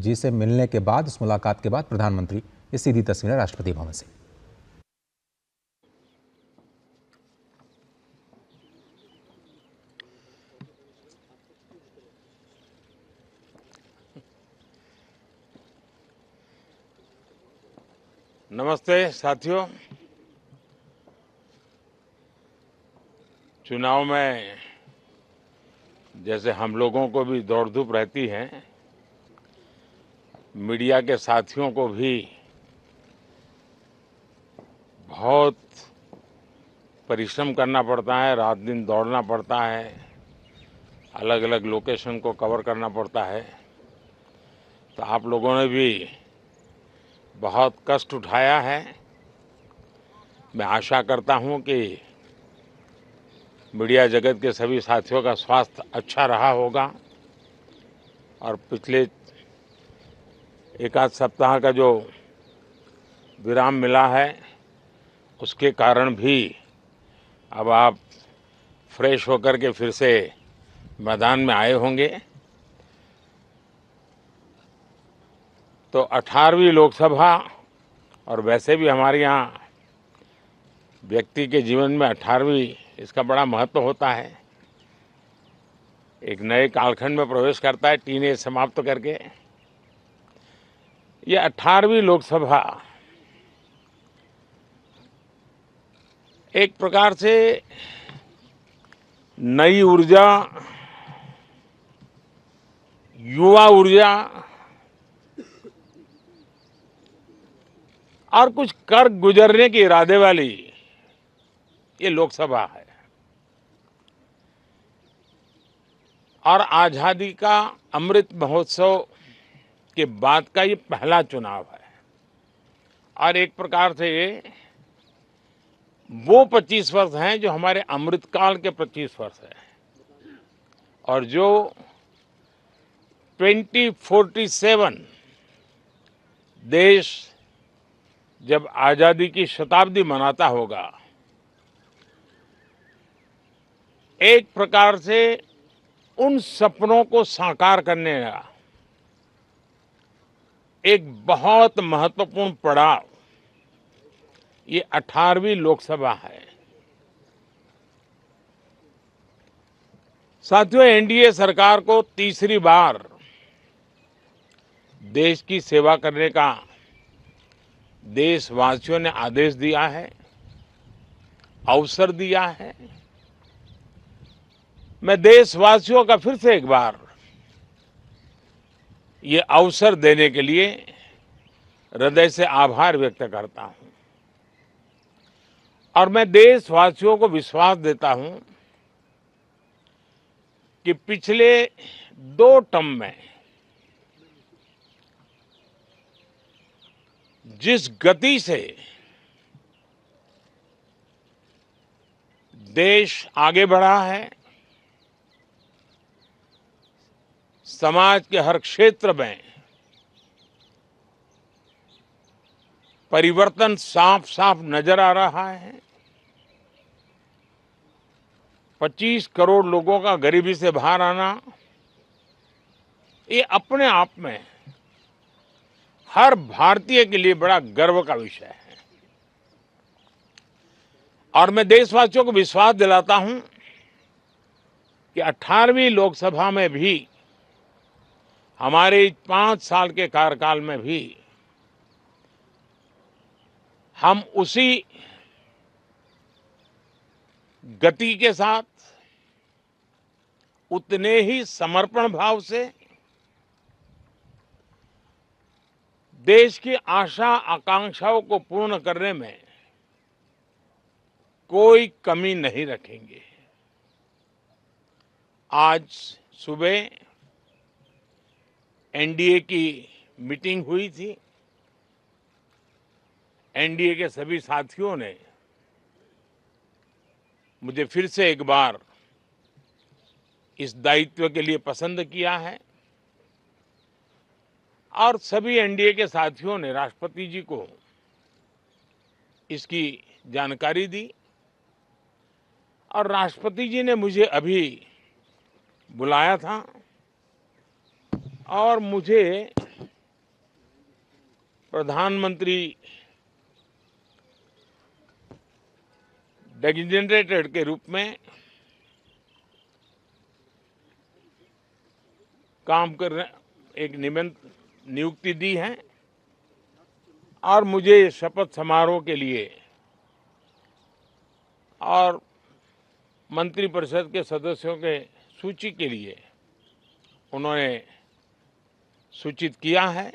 जी से मिलने के बाद, उस मुलाकात के बाद प्रधानमंत्री ये सीधी तस्वीरें राष्ट्रपति भवन से। नमस्ते साथियों। चुनाव में जैसे हम लोगों को भी दौड़ धूप रहती है, मीडिया के साथियों को भी बहुत परिश्रम करना पड़ता है, रात दिन दौड़ना पड़ता है, अलग अलग लोकेशन को कवर करना पड़ता है। तो आप लोगों ने भी बहुत कष्ट उठाया है। मैं आशा करता हूं कि मीडिया जगत के सभी साथियों का स्वास्थ्य अच्छा रहा होगा और पिछले एक आध सप्ताह का जो विराम मिला है उसके कारण भी अब आप फ्रेश होकर के फिर से मैदान में आए होंगे। तो 18वीं लोकसभा, और वैसे भी हमारे यहाँ व्यक्ति के जीवन में 18वीं इसका बड़ा महत्व होता है। एक नए कालखंड में प्रवेश करता है, टीनेज समाप्त करके। ये 18वीं लोकसभा एक प्रकार से नई ऊर्जा, युवा ऊर्जा और कुछ कर गुजरने के इरादे वाली ये लोकसभा है और आजादी का अमृत महोत्सव के बाद का ये पहला चुनाव है। और एक प्रकार से ये वो 25 वर्ष हैं जो हमारे अमृतकाल के 25 वर्ष हैं और जो 2047 देश जब आजादी की शताब्दी मनाता होगा, एक प्रकार से उन सपनों को साकार करने का एक बहुत महत्वपूर्ण पड़ाव ये 18वीं लोकसभा है। साथियों, एनडीए सरकार को तीसरी बार देश की सेवा करने का देशवासियों ने आदेश दिया है, अवसर दिया है। मैं देशवासियों का फिर से एक बार ये अवसर देने के लिए हृदय से आभार व्यक्त करता हूं और मैं देशवासियों को विश्वास देता हूं कि पिछले 2 टर्म में जिस गति से देश आगे बढ़ा है, समाज के हर क्षेत्र में परिवर्तन साफ साफ नजर आ रहा है। 25 करोड़ लोगों का गरीबी से बाहर आना, ये अपने आप में हर भारतीय के लिए बड़ा गर्व का विषय है। और मैं देशवासियों को विश्वास दिलाता हूं कि 18वीं लोकसभा में भी, हमारे 5 साल के कार्यकाल में भी, हम उसी गति के साथ, उतने ही समर्पण भाव से देश की आशा आकांक्षाओं को पूर्ण करने में कोई कमी नहीं रखेंगे। आज सुबह एनडीए की मीटिंग हुई थी। एनडीए के सभी साथियों ने मुझे फिर से एक बार इस दायित्व के लिए पसंद किया है और सभी एनडीए के साथियों ने राष्ट्रपति जी को इसकी जानकारी दी और राष्ट्रपति जी ने मुझे अभी बुलाया था और मुझे प्रधानमंत्री डेजिग्नेटेड के रूप में काम कर रहे एक नियुक्ति दी है और मुझे शपथ समारोह के लिए और मंत्रिपरिषद के सदस्यों के सूची के लिए उन्होंने सूचित किया है।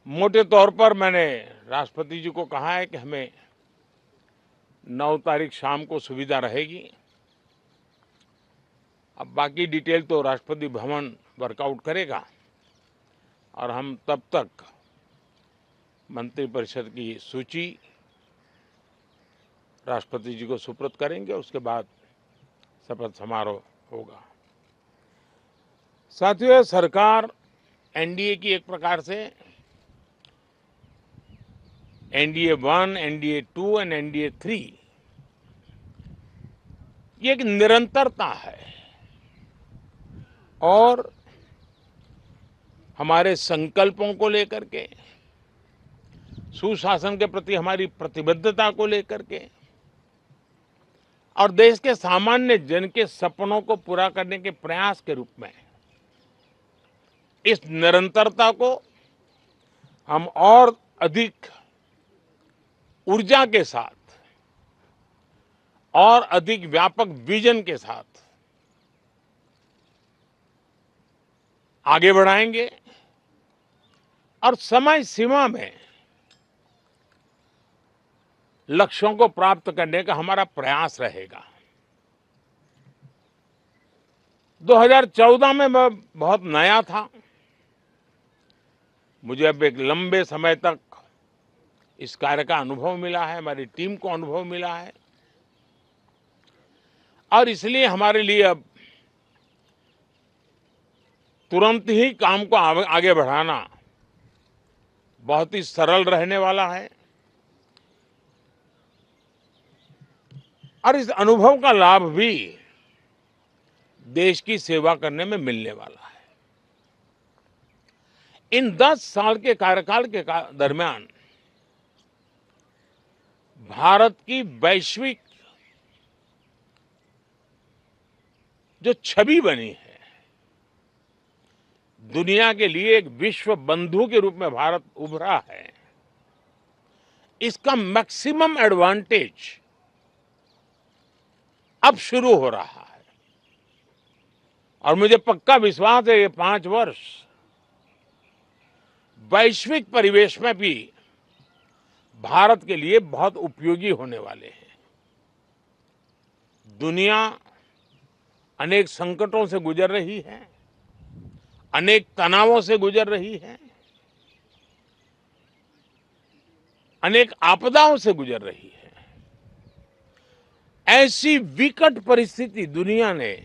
मोटे तौर पर मैंने राष्ट्रपति जी को कहा है कि हमें 9 तारीख शाम को सुविधा रहेगी। अब बाकी डिटेल तो राष्ट्रपति भवन वर्कआउट करेगा और हम तब तक मंत्रिपरिषद की सूची राष्ट्रपति जी को सुपुर्द करेंगे। उसके बाद शपथ समारोह होगा। साथियों, सरकार एनडीए की एक प्रकार से एनडीए 1, एनडीए 2 और एनडीए 3 ये एक निरंतरता है और हमारे संकल्पों को लेकर के, सुशासन के प्रति हमारी प्रतिबद्धता को लेकर के और देश के सामान्य जन के सपनों को पूरा करने के प्रयास के रूप में इस निरंतरता को हम और अधिक ऊर्जा के साथ और अधिक व्यापक विजन के साथ आगे बढ़ाएंगे और समय सीमा में लक्ष्यों को प्राप्त करने का हमारा प्रयास रहेगा। 2014 में मैं बहुत नया था। मुझे अब एक लंबे समय तक इस कार्य का अनुभव मिला है, हमारी टीम को अनुभव मिला है और इसलिए हमारे लिए अब तुरंत ही काम को आगे बढ़ाना बहुत ही सरल रहने वाला है और इस अनुभव का लाभ भी देश की सेवा करने में मिलने वाला है। इन 10 साल के कार्यकाल के दरमियान भारत की वैश्विक जो छवि बनी है, दुनिया के लिए एक विश्व बंधु के रूप में भारत उभरा है, इसका मैक्सिमम एडवांटेज अब शुरू हो रहा है और मुझे पक्का विश्वास है ये 5 वर्ष वैश्विक परिवेश में भी भारत के लिए बहुत उपयोगी होने वाले हैं। दुनिया अनेक संकटों से गुजर रही है, अनेक तनावों से गुजर रही है, अनेक आपदाओं से गुजर रही है। ऐसी विकट परिस्थिति दुनिया ने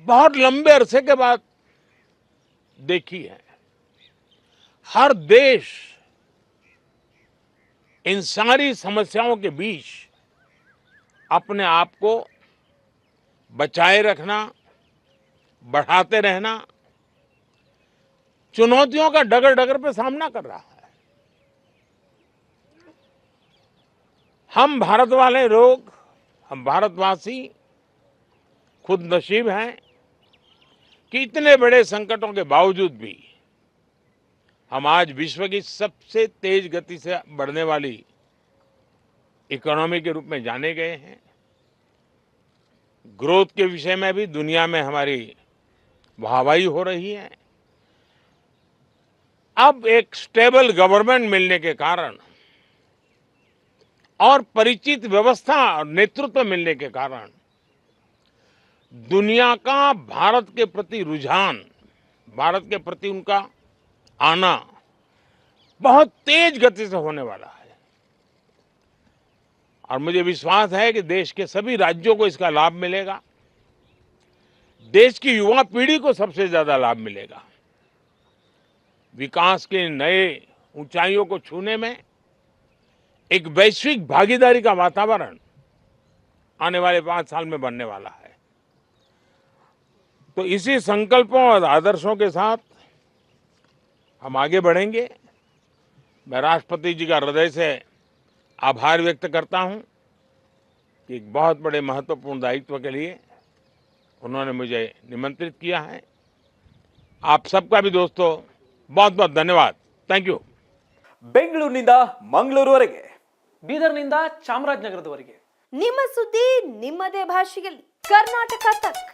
बहुत लंबे अरसे के बाद देखी है। हर देश इन सारी समस्याओं के बीच अपने आप को बचाए रखना, बढ़ाते रहना, चुनौतियों का डगर डगर पे सामना कर रहा है। हम भारत वाले लोग, हम भारतवासी खुद नसीब हैं कि इतने बड़े संकटों के बावजूद भी हम आज विश्व की सबसे तेज गति से बढ़ने वाली इकोनॉमी के रूप में जाने गए हैं। ग्रोथ के विषय में भी दुनिया में हमारी वाहवाही हो रही है। अब एक स्टेबल गवर्नमेंट मिलने के कारण और परिचित व्यवस्था और नेतृत्व मिलने के कारण दुनिया का भारत के प्रति रुझान, भारत के प्रति उनका आना बहुत तेज गति से होने वाला है और मुझे विश्वास है कि देश के सभी राज्यों को इसका लाभ मिलेगा। देश की युवा पीढ़ी को सबसे ज्यादा लाभ मिलेगा। विकास के नए ऊंचाइयों को छूने में एक वैश्विक भागीदारी का वातावरण आने वाले 5 साल में बनने वाला है। तो इसी संकल्पों और आदर्शों के साथ हम आगे बढ़ेंगे। मैं राष्ट्रपति जी का हृदय से आभार व्यक्त करता हूं कि एक बहुत बड़े महत्वपूर्ण दायित्व के लिए उन्होंने मुझे निमंत्रित किया है। आप सबका भी दोस्तों बहुत बहुत धन्यवाद। Thank you. ಬೆಂಗಳೂರಿನಿಂದ ಮಂಗಳೂರುವರೆಗೆ, ಬೀದರ್ನಿಂದ ಚಾಮರಾಜನಗರದವರೆಗೆ. ನಿಮ್ಮ ಸುದ್ದಿ ನಿಮ್ಮದೇ ಭಾಷೆಯಲ್ಲಿ ಕರ್ನಾಟಕ ತಕ್.